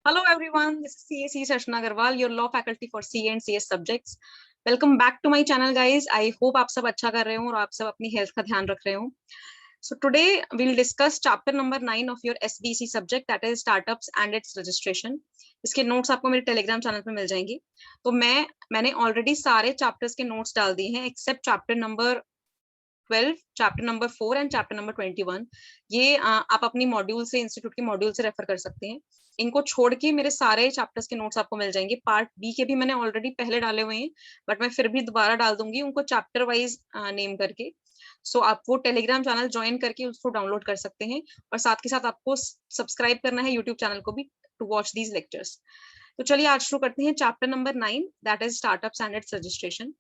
Hello everyone, this is CAC Sarshana Agarwal, your law faculty for CA and CS subjects. Welcome back to my channel guys. I hope आप सब अच्छा कर रहे हो और आप सब अपनी health का ध्यान रख रहे हो. So today we'll discuss chapter number 9 of your SBC subject, that is startups and its registration. इसके notes आपको मेरे Telegram channel पे मिल जाएंगी. तो मैंने already सारे chapters के notes डाल दिए हैं except chapter number 12, chapter number 4 and chapter number 21. ये आप अपनी मॉड्यूल से, इंस्टीट्यूट के मॉड्यूल से रेफर कर सकते हैं. इनको छोड़ के मेरे सारे चैप्टर्स के नोट्स आपको मिल जाएंगे. पार्ट बी के भी मैंने ऑलरेडी पहले डाले हुए हैं, बट मैं फिर भी दोबारा डाल दूंगी उनको चैप्टर वाइज नेम करके. सो आप वो टेलीग्राम चैनल ज्वाइन करके उसको डाउनलोड कर सकते हैं और साथ के साथ आपको सब्सक्राइब करना है यूट्यूब चैनल को भी टू वॉच दीज लेक्चर्स. तो चलिए आज शुरू करते हैं chapter number 9, that is startups and it's registration.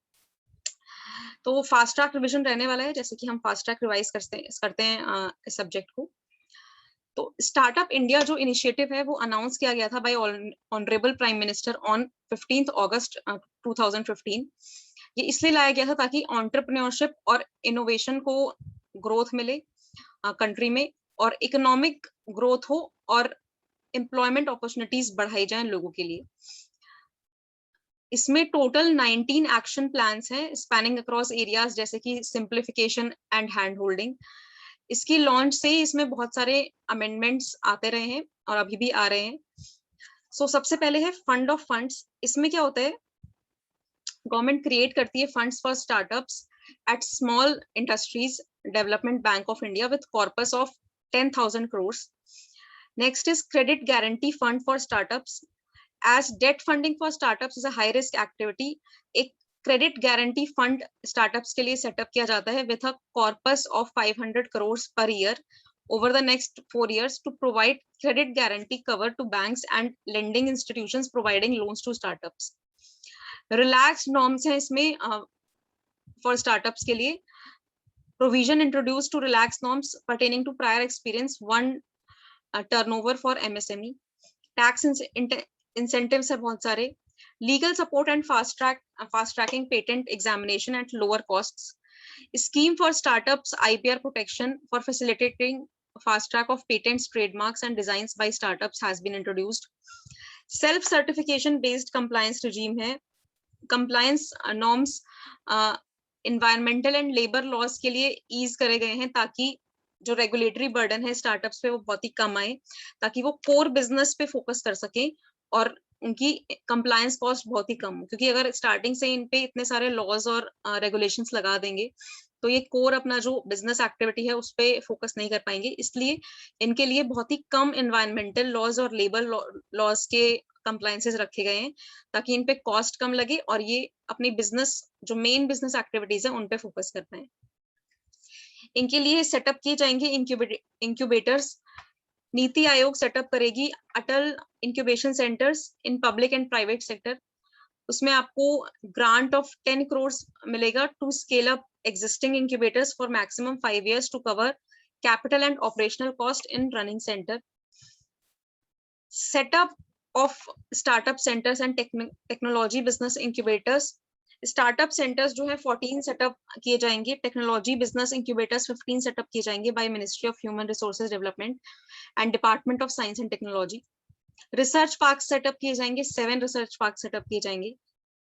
तो फास्ट ट्रैक रिवीजन रहने वाला है, जैसे कि हम फास्ट ट्रैक रिवाइज करते हैं इस सब्जेक्ट को. तो स्टार्टअप इंडिया जो इनिशिएटिव है वो अनाउंस किया गया था bye honourable prime minister on 15 अगस्त 2015. ये इसलिए लाया गया था ताकि एंटरप्रेन्योरशिप और इनोवेशन को ग्रोथ मिले कंट्री में, और इकोनॉमिक ग्रोथ हो और एम्प्लॉयमेंट अपॉर्चुनिटीज बढ़ाई जाए लोगों के लिए. इसमें टोटल 19 एक्शन प्लान्स हैं स्पैनिंग अक्रॉस एरियाज, जैसे कि सिंप्लीफिकेशन एंड हैंड होल्डिंग. इसकी लॉन्च से इसमें बहुत सारे अमेंडमेंट्स आते रहे हैं और अभी भी आ रहे हैं. सो सबसे पहले है फंड ऑफ फंड्स. इसमें क्या होता है, गवर्नमेंट क्रिएट करती है funds for startups at small industries development bank of India with corpus of 10,000 crores. Next is credit guarantee fund for startups. As debt funding for startups is a high risk activity, एक credit guarantee fund startups के लिए setup किया जाता है with a corpus of 500 crores per year over the next 4 years to provide credit guarantee cover to banks and lending institutions providing loans to startups. Relaxed norms हैं इसमें for startups के लिए. Provision introduced to relaxed norms pertaining to prior experience, one turnover for MSME. Tax incentives है बहुत सारे. Legal support and fast tracking patent examination at lower costs. Scheme for startups IPR protection for facilitating fast track of patents, trademarks and designs by startups has been introduced. Self certification based compliance regime है. Compliance norms environmental and labor laws के लिए ease करे गए हैं ताकि जो regulatory burden है startups पे वो बहुत ही कम आए, ताकि वो कोर बिजनेस पे फोकस कर सके और उनकी कंप्लायंस कॉस्ट बहुत ही कम हो. क्योंकि अगर स्टार्टिंग से इन पे इतने सारे लॉज और रेगुलेशंस लगा देंगे तो ये कोर अपना जो बिजनेस एक्टिविटी है उस पे फोकस नहीं कर पाएंगे. इसलिए इनके लिए बहुत ही कम एनवायरमेंटल लॉज और लेबर लॉज के कंप्लायंसेस रखे गए हैं ताकि इन पे कॉस्ट कम लगे और ये अपनी बिजनेस जो मेन बिजनेस एक्टिविटीज है उन पे फोकस कर पाए. इनके लिए सेटअप किए जाएंगे इंक्यूबेटर्स. नीति आयोग सेटअप करेगी Atal incubation centres in public and private sector. उसमें आपको ग्रांट ऑफ 10 crores मिलेगा to scale up existing incubators for maximum 5 years to cover capital and operational cost in running centre. Setup of startup centres and technology business incubators. Startup centres जो है 14 setup किए जाएंगे. Technology business incubators 15 setup किए जाएंगे by ministry of human resources development and department of science and technology. Research park setup किए जाएंगे. 7 research park setup किए जाएंगे.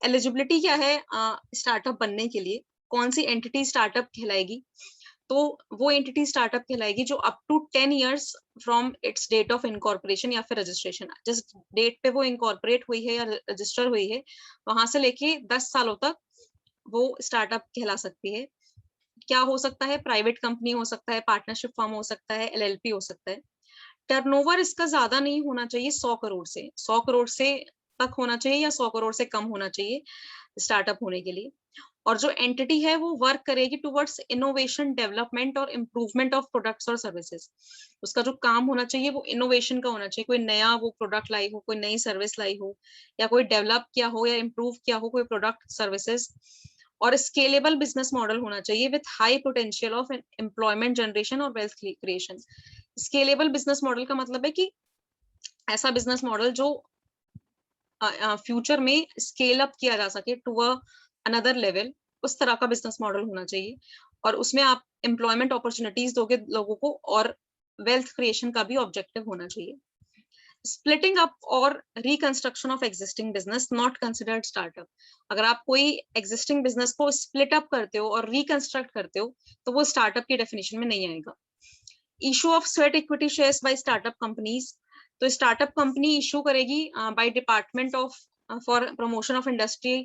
एलिजिबिलिटी क्या है स्टार्टअप बनने के लिए, कौन सी एंटिटी स्टार्टअप कहलाएगी, तो वो एंटिटी स्टार्टअप कहलाएगी जो up to 10 years from its date of incorporation या फिर रजिस्ट्रेशन, जिस डेट पे वो इनकॉर्पोरेट हुई है या रजिस्टर हुई है वहां से लेके 10 सालों तक वो स्टार्टअप कहला सकती है. क्या हो सकता है, प्राइवेट कंपनी हो सकता है, पार्टनरशिप फर्म हो सकता है, LLP हो सकता है. टर्नओवर इसका ज्यादा नहीं होना चाहिए 100 crore से. 100 crore से तक होना चाहिए या 100 crore से कम होना चाहिए स्टार्टअप होने के लिए. और जो एंटिटी है वो वर्क करेगी टुवर्ड्स इनोवेशन, डेवलपमेंट और इम्प्रूवमेंट ऑफ प्रोडक्ट्स और सर्विसेज. उसका जो काम होना चाहिए वो इनोवेशन का होना चाहिए. कोई नया वो प्रोडक्ट लाई हो, कोई नई सर्विस लाई हो, या कोई डेवलप किया हो या इम्प्रूव किया हो कोई प्रोडक्ट सर्विसेज. और स्केलेबल बिजनेस मॉडल होना चाहिए with high potential of employment generation और wealth creation. Scalable business model का मतलब है कि ऐसा बिजनेस मॉडल जो फ्यूचर में स्केल अप किया जा सके टू अनदर लेवल, उस तरह का बिजनेस मॉडल होना चाहिए. और उसमें आप एम्प्लॉयमेंट अपॉर्चुनिटीज दोगे लोगों को और वेल्थ क्रिएशन का भी ऑब्जेक्टिव होना चाहिए. स्प्लिटिंग अप और reconstruction of existing business not considered startup. अगर आप कोई एग्जिस्टिंग बिजनेस को स्प्लिट अप करते हो और रिकंस्ट्रक्ट करते हो तो वो स्टार्टअप की डेफिनेशन में नहीं आएगा। Issue of sweat equity shares by startup companies, तो स्टार्टअप कंपनी इशू करेगी by department of for promotion of industry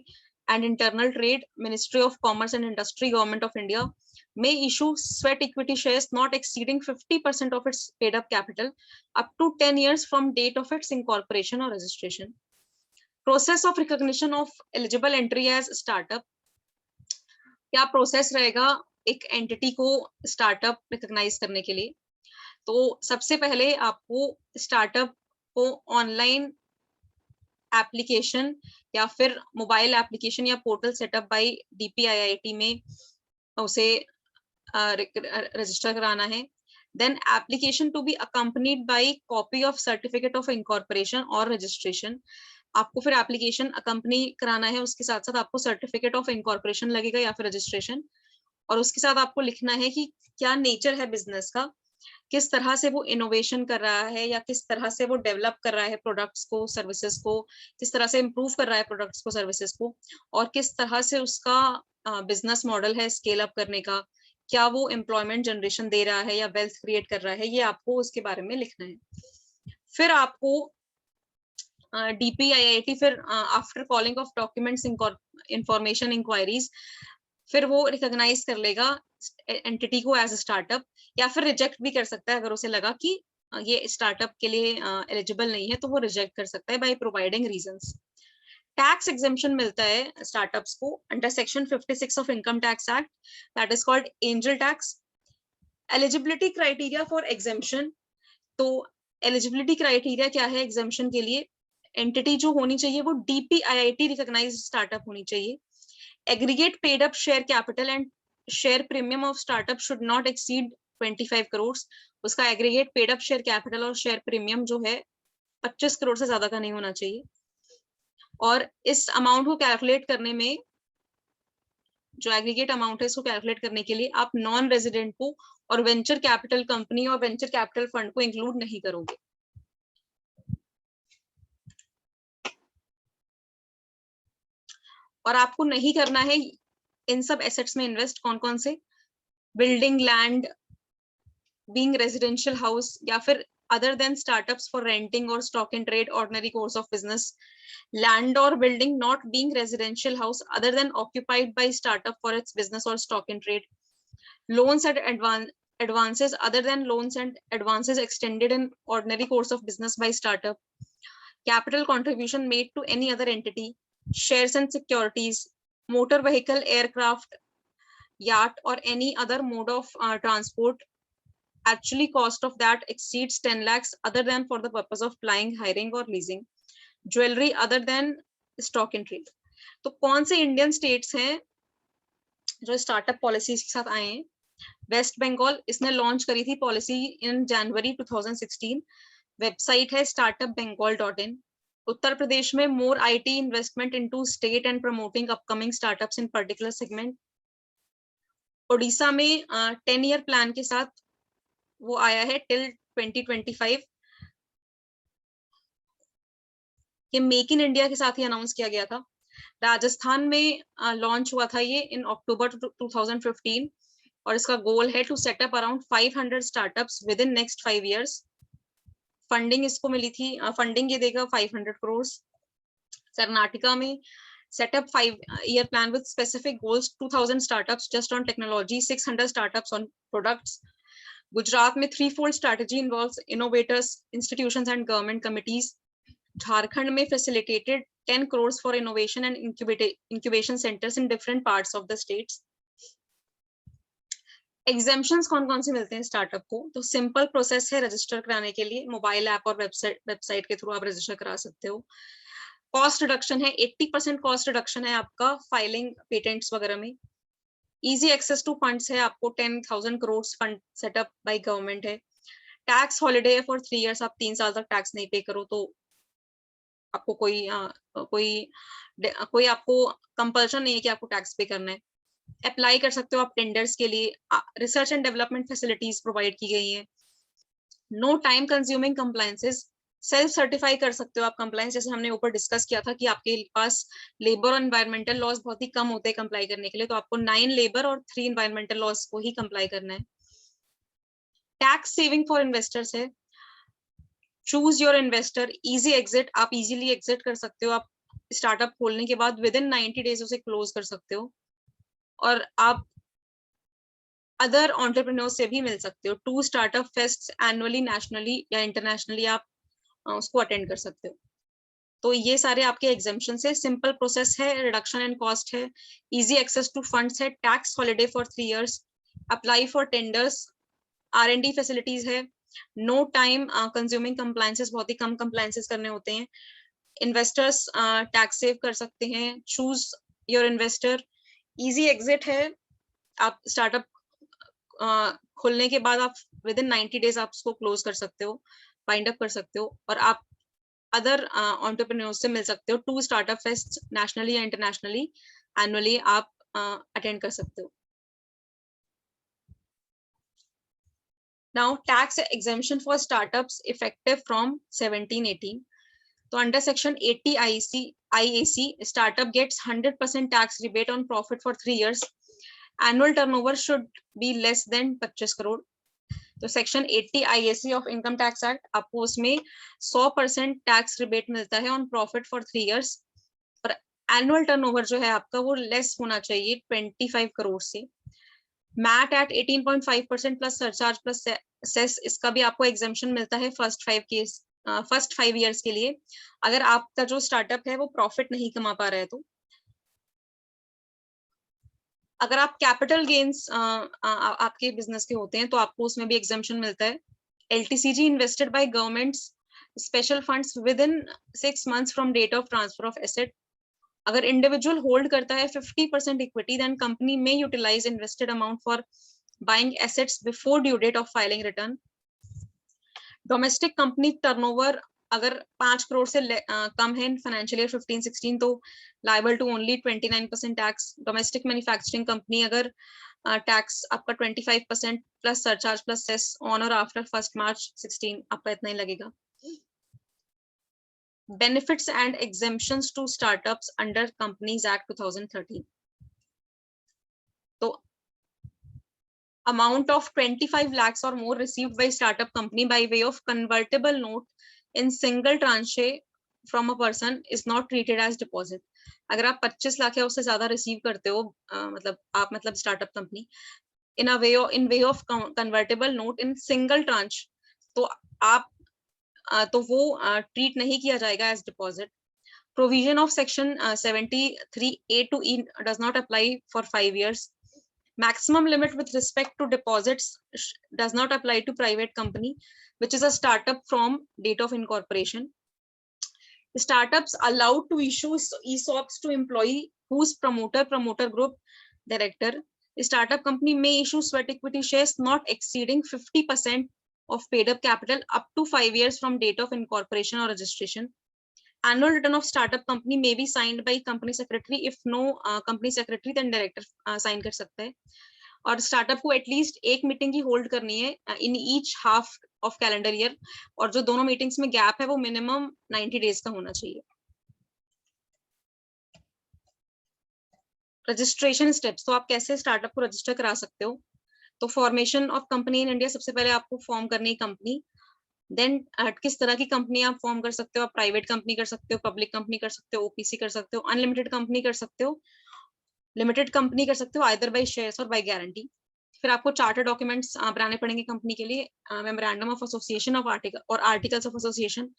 and internal trade, ministry of commerce and industry, government of India may issue sweat equity shares not exceeding 50% of its paid up capital up to 10 years from date of its incorporation or registration. Process of recognition of eligible entry as startup, क्या process रहेगा एक entity को startup recognise करने के लिए? तो सबसे पहले आपको स्टार्टअप को ऑनलाइन एप्लीकेशन या फिर मोबाइल एप्लीकेशन या पोर्टल सेटअप बाय DPIIT में उसे रजिस्टर कराना है। Then application to be accompanied by copy of certificate of incorporation और रजिस्ट्रेशन, आपको फिर एप्लीकेशन अकम्पनी कराना है, उसके साथ साथ आपको सर्टिफिकेट ऑफ इंकॉर्पोरेशन लगेगा या फिर रजिस्ट्रेशन, और उसके साथ आपको लिखना है कि क्या नेचर है बिजनेस का, किस तरह से वो इनोवेशन कर रहा है या किस तरह से वो डेवलप कर रहा है प्रोडक्ट्स को, सर्विसेज को, किस तरह से इम्प्रूव कर रहा है प्रोडक्ट्स को, सर्विसेज को, और किस तरह से उसका बिजनेस मॉडल है स्केल अप करने का, क्या वो एम्प्लॉयमेंट जनरेशन दे रहा है या वेल्थ क्रिएट कर रहा है, ये आपको उसके बारे में लिखना है। फिर आपको DPIIT फिर after calling of documents information inquiries, फिर वो रिकॉग्नाइज कर लेगा एंटिटी को एज अ स्टार्टअप, या फिर रिजेक्ट भी कर सकता है अगर उसे लगा कि ये स्टार्टअप के लिए एलिजिबल नहीं है, तो वो रिजेक्ट कर सकता है by providing reasons. Tax exemption मिलता है स्टार्टअप्स को under section 56 of income tax act, that is called angel tax. Eligibility criteria for exemption, तो एलिजिबिलिटी क्राइटेरिया क्या है एग्जेम्पशन के लिए? एंटिटी जो होनी चाहिए वो DPIIT रिकॉग्नाइज्ड स्टार्टअप होनी चाहिए। Aggregate paid up share capital and share premium of startup should not exceed 25 crore, उसका aggregate paid up share capital और शेयर प्रीमियम जो है 25 करोड़ से ज्यादा का नहीं होना चाहिए। और इस अमाउंट को कैलकुलेट करने में, जो एग्रीगेट अमाउंट है इसको कैलकुलेट करने के लिए आप नॉन रेजिडेंट को और वेंचर कैपिटल कंपनी और वेंचर कैपिटल फंड को इंक्लूड नहीं करोगे। और आपको नहीं करना है इन सब एसेट्स में इन्वेस्ट कौन कौन से? Building, land, being residential house, या फिर other than startups for renting or stock in trade ordinary course of business, land or building not being residential house other than occupied by startup for its business or stock in trade, loans and advances other than loans and advances extended in ordinary course of business by startup, capital contribution made to any other entity, shares and securities, motor vehicle, aircraft, yacht or any other mode of transport actually cost of that exceeds 10 lakhs other than for the purpose of flying, hiring or leasing, jewelry other than stock in trade। तो कौन से Indian states हैं जो startup policies के साथ आए हैं? Waste Bengal, इसने लॉन्च करी थी पॉलिसी इन जनवरी 2016, वेबसाइट है startupbengal.in। उत्तर प्रदेश में मोर IT investment into state and promoting upcoming startups in particular segment. Odisha में 10 ईयर प्लान के साथ वो आया है टिल 2025, ये मेक इन इंडिया के साथ ही अनाउंस किया गया था। राजस्थान में लॉन्च हुआ था ये इन अक्टूबर 2015, और इसका गोल है to setup around 500 startups within next 5 years. Funding इसको मिली थी, फंडिंग ये देगा 500 करोड़। कर्नाटका में setup 5 year plan with specific goals, 2000 startups just on technology, 600 startups on products. Gujarat में 3-fold strategy involves innovators, institutions and government committees. Jharkhand में facilitated 10 crores for innovation and incubation centers in different parts of the states. Exemptions कौन कौन से मिलते हैं startup को? तो simple process है रजिस्टर कराने के लिए, मोबाइल ऐप और वेबसाइट के थ्रू आप रजिस्टर करा सकते हो। कॉस्ट रिडक्शन है, 80% कॉस्ट रिडक्शन है आपका फाइलिंग पेटेंट्स वगैरह में। इजी एक्सेस टू फंड्स है, आपको 10,000 crore fund setup by government है। टैक्स हॉलिडे है फॉर 3 इयर्स, आप 3 साल तक टैक्स नहीं पे करो तो आपको कोई आपको कंपल्शन नहीं है कि आपको टैक्स पे करना है। अप्लाई कर सकते हो आप टेंडर्स के लिए। Research and development facilities provide की गई है। No time consuming compliances, self certify कर सकते हो आप कंप्लायंस, जैसे हमने ऊपर डिस्कस किया था कि आपके पास लेबर और एनवायरमेंटल लॉज बहुत ही कम होते हैं कंप्लाई करने के लिए, तो आपको 9 लेबर और 3 एनवायरमेंटल लॉज को ही कंप्लाई करना है। टैक्स सेविंग फॉर इन्वेस्टर्स है, choose your investor, easy exit, आप इजीली एग्जिट कर सकते हो, आप स्टार्टअप खोलने के बाद विद इन 90 डेज उसे क्लोज कर सकते हो, और आप अदर एंटरप्रेन्योर्स से भी मिल सकते हो। 2 स्टार्टअप फेस्ट एनुअली, नेशनली या इंटरनेशनली आप उसको अटेंड कर सकते हो। तो ये सारे आपके एग्जाम्पशन है, सिंपल प्रोसेस है, रिडक्शन इन कॉस्ट है, इजी एक्सेस टू फंड्स है, tax holiday for 3 years, apply for tenders, R&D facilities है, नो टाइम कंज्यूमिंग कंप्लायंसेस, बहुत ही कम कंप्लायंसेस करने होते हैं, इन्वेस्टर्स टैक्स सेव कर सकते हैं, choose your investor, easy exit है, आप स्टार्टअप खुलने के बाद आप विद इन 90 डेज आप उसको क्लोज कर सकते हो, फाइंड अप कर सकते हो, और आप अदर एंटरप्रेन्योर्स से मिल सकते हो। 2 स्टार्टअप फेस्ट नेशनली या इंटरनेशनली एनुअली आप अटेंड कर सकते हो। Now, tax exemption for startups effective from 1718. So under section 80 IAC, startup gets 100% tax rebate on profit for 3 years. Annual turnover should be less than 25 crore. तो section 80 IAC of income tax act, आपको उसमें 100% tax rebate मिलता है on profit for 3 years, और annual turnover जो है आपका वो लेस होना चाहिए 25 करोड़ से। MAT at 18.5% plus surcharge plus cess, इसका भी आपको एग्जाम्पशन मिलता है फर्स्ट 5 इयर्स के लिए, अगर आपका जो स्टार्टअप है वो प्रॉफिट नहीं कमा पा रहा है। तो अगर आप कैपिटल गेन्स आपके बिजनेस के होते हैं तो आपको उसमें भी एग्जाम्पशन मिलता है। LTCG invested by government's special funds with in 6 months from date of transfer of asset, अगर इंडिविजुअल होल्ड करता है 50% इक्विटी, देन कंपनी में utilise invested amount for buying assets before due date of filing return. Domestic company turnover अगर 5 करोड़ से कम है in financial year 15-16 तो liable to only 29% tax. Domestic manufacturing company अगर tax आपका 25% plus surcharge plus cess on और after 1 March 16 आपका इतना ही लगेगा। Benefits and exemptions to startups under Companies Act 2013. So, amount of 25 lakhs or more received by startup company by way of convertible note in single tranche from a person is not treated as deposit. अगर आप 25 लाख या उससे ज्यादा receive करते हो, मतलब startup company in way of convertible note in single tranche, तो आप तो वो ट्रीट नहीं किया जाएगा as deposit. Provision of section 73A to E does not apply for 5 years. Maximum limit with respect to deposits does not apply to private company, which is a startup from date of incorporation. Startups allowed to issue ESOPs to employee whose promoter group director. Startup company may issue sweat equity shares not exceeding 50% of paid up capital up to 5 years from date of incorporation or registration. Annual return of startup company may be signed by company secretary. If no company secretary, then director sign कर सकता है। और startup को at least एक meeting ही hold करनी है in each half of calendar year, और जो दोनों मीटिंग्स में गैप है वो मिनिमम 90 डेज का होना चाहिए। रजिस्ट्रेशन स्टेप्स, तो आप कैसे स्टार्टअप को रजिस्टर करा सकते हो। तो formation of company in India, सबसे पहले आपको फॉर्म करनी है कंपनी। देन किस तरह की कंपनी आप फॉर्म कर सकते हो, आप प्राइवेट कंपनी कर सकते हो, पब्लिक कंपनी कर सकते हो, ओपीसी कर सकते हो, अनलिमिटेड कंपनी कर सकते हो, लिमिटेड कंपनी कर सकते हो, आइदर बाय शेयर्स और बाय गारंटी। फिर आपको चार्टर डॉक्यूमेंट्स बनाने पड़ेंगे कंपनी के लिए, memorandum of association of article और articles of association,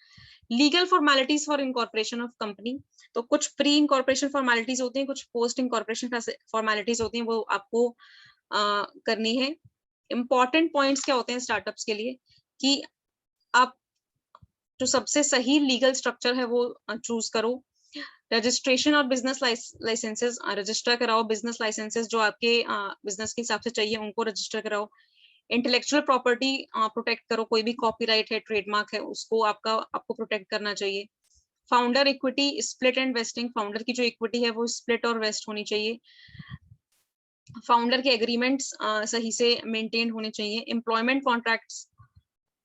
legal formalities for incorporation of company. तो कुछ प्री इनकॉर्पोरेशन फॉर्मेलिटीज होती हैं, कुछ पोस्ट इनकॉर्पोरेशन फॉर्मेलिटीज होती हैं, वो आपको करनी है। इंपॉर्टेंट पॉइंट्स क्या होते हैं स्टार्टअप्स के लिए कि आप जो सबसे सही लीगल स्ट्रक्चर है वो चूज करो। रजिस्ट्रेशन और बिजनेस लाइसेंसेस रजिस्टर कराओ, बिजनेस लाइसेंसेस जो आपके बिजनेस के हिसाब से चाहिए उनको रजिस्टर कराओ। इंटेलेक्चुअल प्रॉपर्टी प्रोटेक्ट करो, कोई भी कॉपीराइट है, ट्रेडमार्क है, उसको आपको प्रोटेक्ट करना चाहिए। Founder equity split and wasting, founder की जो इक्विटी है वो स्प्लिट और वेस्ट होनी चाहिए। फाउंडर के एग्रीमेंट्स सही से मेंटेन होने चाहिए। एम्प्लॉयमेंट कॉन्ट्रैक्ट्स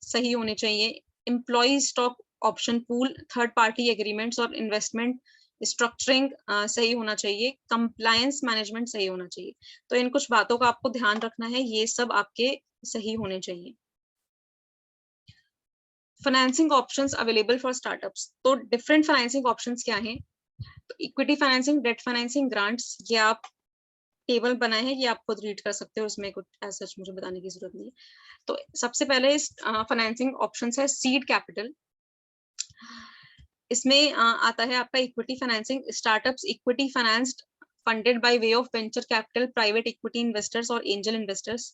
सही होने चाहिए। Employ stock option pool, third party agreements और इन्वेस्टमेंट स्ट्रक्चरिंग सही होना चाहिए, कंप्लायंस मैनेजमेंट सही होना चाहिए। तो इन कुछ बातों का आपको ध्यान रखना है, ये सब आपके सही होने चाहिए। Financing options available for startups, तो डिफरेंट फाइनेंसिंग ऑप्शंस क्या हैं? तो equity financing, debt financing, grants, ये आप टेबल बनाए हैं, ये आप खुद रीड कर सकते हो, उसमें कुछ ऐसा मुझे बताने की जरूरत नहीं है। तो सबसे पहले इस फाइनेंसिंग ऑप्शंस है सीड कैपिटल। इसमें आता है आपका equity financing, startups equity financed funded by way of venture capital, private equity investors और angel investors.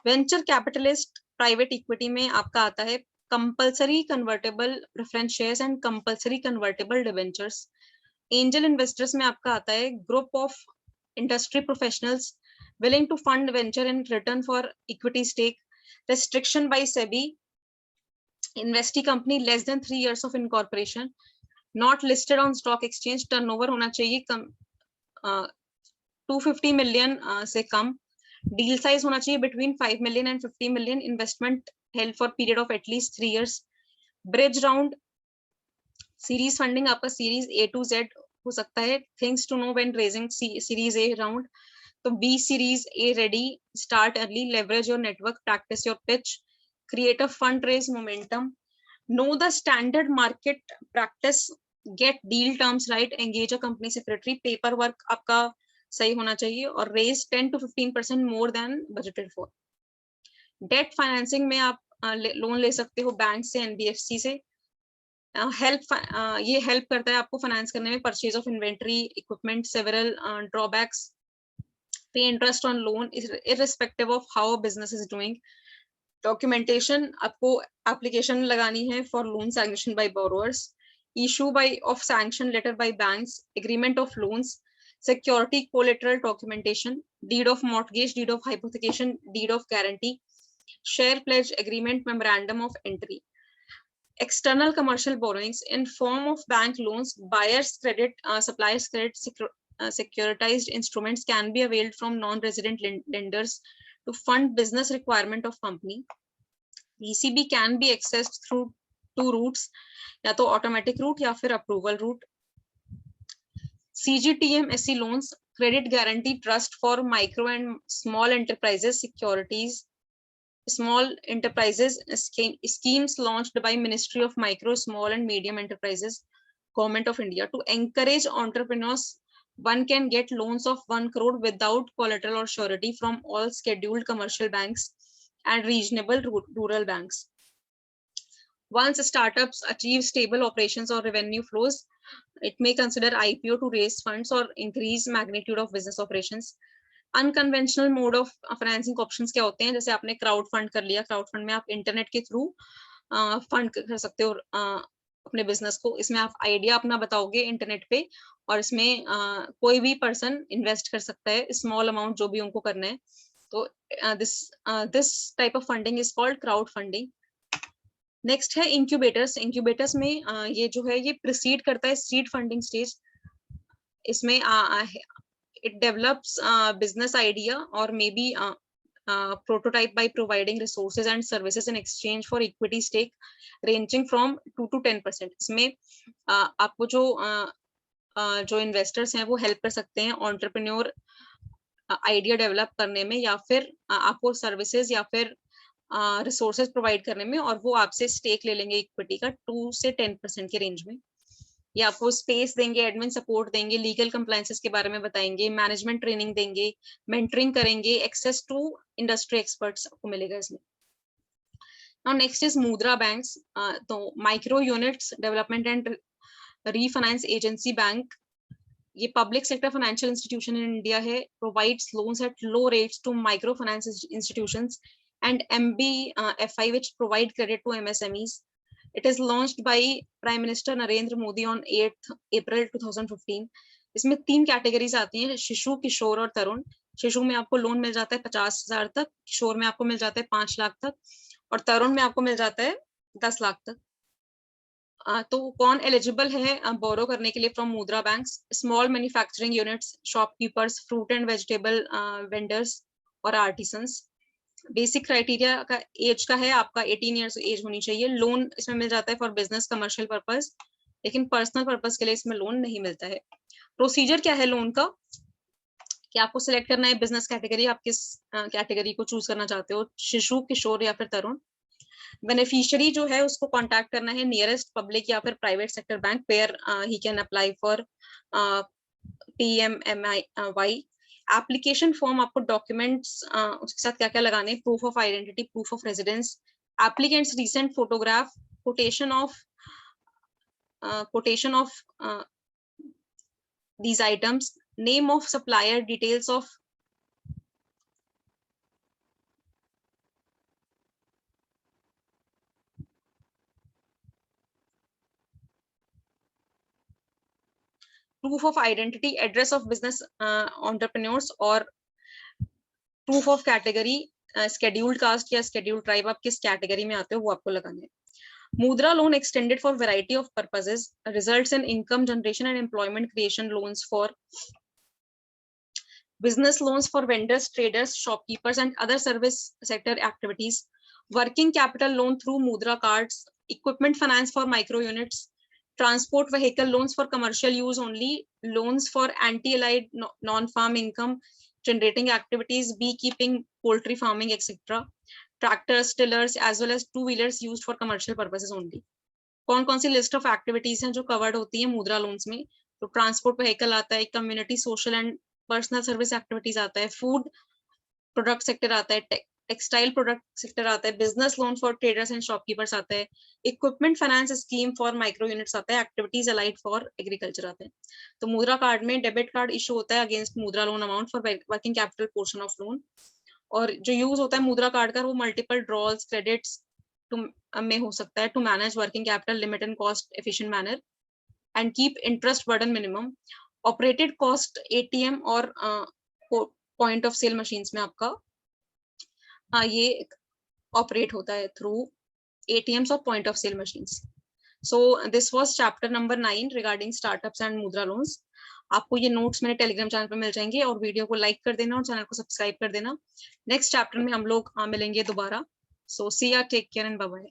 Venture capitalist private equity में आपका आता है compulsory convertible preference shares and compulsory convertible debentures. Angel investors में आपका आता है group of industry professionals willing to fund venture in return for equity stake, restriction by SEBI, investee company less than 3 years of incorporation, not listed on stock exchange, turnover होना चाहिए कम 250 million से कम, deal size होना चाहिए between 5 million and 50 million, investment held for period of at least 3 years, bridge round, series funding आपका series A to Z हो सकता है, things to know when raising series A round, तो B series A ready, start early, leverage your network, practice your pitch, create a fundraise momentum, know the standard market practice, get deal terms right, engage a company secretary, paperwork आपका सही होना चाहिए और raise 10 to 15% more than budgeted for. Debt financing में आप loan ले सकते हो बैंक से, NBFC से। ये हेल्प करता है आपको फाइनेंस करने में, purchase of inventory, equipment, several drawbacks, pay interest on loan irrespective of how a business is doing. Documentation, आपको application लगानी है for loan sanction by borrowers, issue of sanction letter by banks, agreement of loans, security collateral documentation, deed of mortgage, deed of hypothecation, deed of guarantee, share pledge agreement, memorandum of entry. External commercial borrowings in form of bank loans, buyers credit, suppliers credit, securitized instruments can be availed from non-resident lenders to fund business requirement of company. ECB can be accessed through 2 routes, या तो automatic route या फिर approval route. CGTM SE loans, credit guarantee trust for micro and small enterprises, securities, small enterprises schemes launched by Ministry of Micro, Small and Medium Enterprises, Government of India. To encourage entrepreneurs, one can get loans of 1 crore without collateral or surety from all scheduled commercial banks and reasonable rural banks. Once startups achieve stable operations or revenue flows, it may consider IPO to raise funds or increase magnitude of business operations. Unconventional mode of financing options क्या होते हैं? जैसे आपने crowd fund कर लिया, crowd fund में आप internet के थ्रू फंड कर सकते हो अपने बिजनेस को। इसमें आप आइडिया अपना बताओगे इंटरनेट पे और इसमें कोई भी पर्सन इन्वेस्ट कर सकता है स्मॉल अमाउंट जो भी उनको करना है। तो this type of funding is called crowd funding. Next है इंक्यूबेटर्स। इंक्यूबेटर्स में ये जो है ये प्रीसीड करता है सीड फंडिंग स्टेज। इसमें it develops business idea or maybe prototype by providing resources and services in exchange for equity stake ranging from 2 to 10%. इसमें आपको जो इन्वेस्टर्स हैं वो हेल्प कर सकते हैं एंटरप्रेन्योर आइडिया डेवलप करने में या फिर आपको सर्विसेज या फिर रिसोर्सेज प्रोवाइड करने में, और वो आपसे स्टेक ले लेंगे इक्विटी का 2 से 10% के रेंज में। या आपको स्पेस देंगे, एडमिन सपोर्ट देंगे, लीगल कंप्लायंसेस के बारे में बताएंगे, मैनेजमेंट ट्रेनिंग देंगे, मेंटरिंग करेंगे, एक्सेस टू इंडस्ट्री एक्सपर्ट्स आपको मिलेगा इसमें। Now next is Mudra banks. तो micro units development and refinance agency bank, ये public sector financial institution in India है, provides loans at low rates to micro finance institutions and MBFI which provide credit to MSMEs. It is launched by Prime Minister Narendra Modi on 8th April 2015. इसमें 3 categories आती हैं, शिशु, किशोर और तरुण। शिशु में आपको loan मिल जाता है 50,000 तक, किशोर में आपको मिल जाता है 5 लाख तक और तरुण में आपको मिल जाता है 10 लाख तक। तो कौन एलिजिबल है बोरो करने के लिए फ्रॉम मुद्रा banks? Small manufacturing units, shopkeepers, fruit and vegetable vendors और आर्टिसंस। बेसिक क्राइटेरिया का एज का है आपका 18 ईयर्स एज होनी चाहिए। लोन इसमें मिल जाता है फॉर बिजनेस कमर्शियल पर्पस, लेकिन पर्सनल पर्पस के लिए इसमें लोन नहीं मिलता है। प्रोसीजर क्या है लोन का, कि आपको सिलेक्ट करना है बिजनेस कैटेगरी, आप किस कैटेगरी को चूज करना चाहते हो, शिशु, किशोर या फिर तरुण। बेनिफिशियरी जो है उसको कांटेक्ट करना है नियरेस्ट पब्लिक या फिर private sector bank where he can apply for PMMI। Application form आपको डॉक्यूमेंट्स उसके साथ क्या क्या लगाने, proof of identity, proof of residence, applicant's recent photograph, quotation of these items, name of supplier, details of proof of identity, address of business entrepreneurs और proof of category, scheduled caste या scheduled tribe, आप किस category में आते हो वो आपको लगाने हैं। Mudra loan extended for variety of purposes, results in income generation and employment creation, loans for business, loans for vendors, traders, shopkeepers and other service sector activities, working capital loan through Mudra cards, equipment finance for micro units, transport vehicle loans for commercial use only, loans for anti-allied non-farm income generating activities, beekeeping, poultry farming, etc. Tractors, tillers as well as two-wheelers used for commercial purposes only. कौन कौन सी list of activities हैं जो covered होती है मुद्रा loans में, तो transport vehicle आता है, community social and personal service activities आता है, फूड प्रोडक्ट सेक्टर आता है, टेक्सटाइल प्रोडक्ट सेक्टर आता है, business loan for traders and shopkeepers आता है, equipment finance scheme for micro units आता है, एक्टिविटीज अलाइड फॉर एग्रीकल्चर आते हैं। तो मुद्रा कार्ड में डेबिट कार्ड इशू होता है अगेंस्ट मुद्रा loan amount for working capital portion of loan, और जो यूज होता है मुद्रा कार्ड का वो मल्टीपल ड्रॉल्स क्रेडिट्स में हो सकता है to manage working capital limit and cost efficient manner and keep interest burden minimum. Operated cost ATM और पॉइंट ऑफ सेल मशीन्स में आपका ये ऑपरेट होता है थ्रू एटीएम्स और point of sale machines. So this was chapter number 9 regarding startups and Mudra loans. आपको ये notes मेरे टेलीग्राम चैनल पर मिल जाएंगे और वीडियो को लाइक कर देना और चैनल को सब्सक्राइब कर देना। नेक्स्ट चैप्टर में हम लोग मिलेंगे दोबारा। So see ya, take care and bye bye.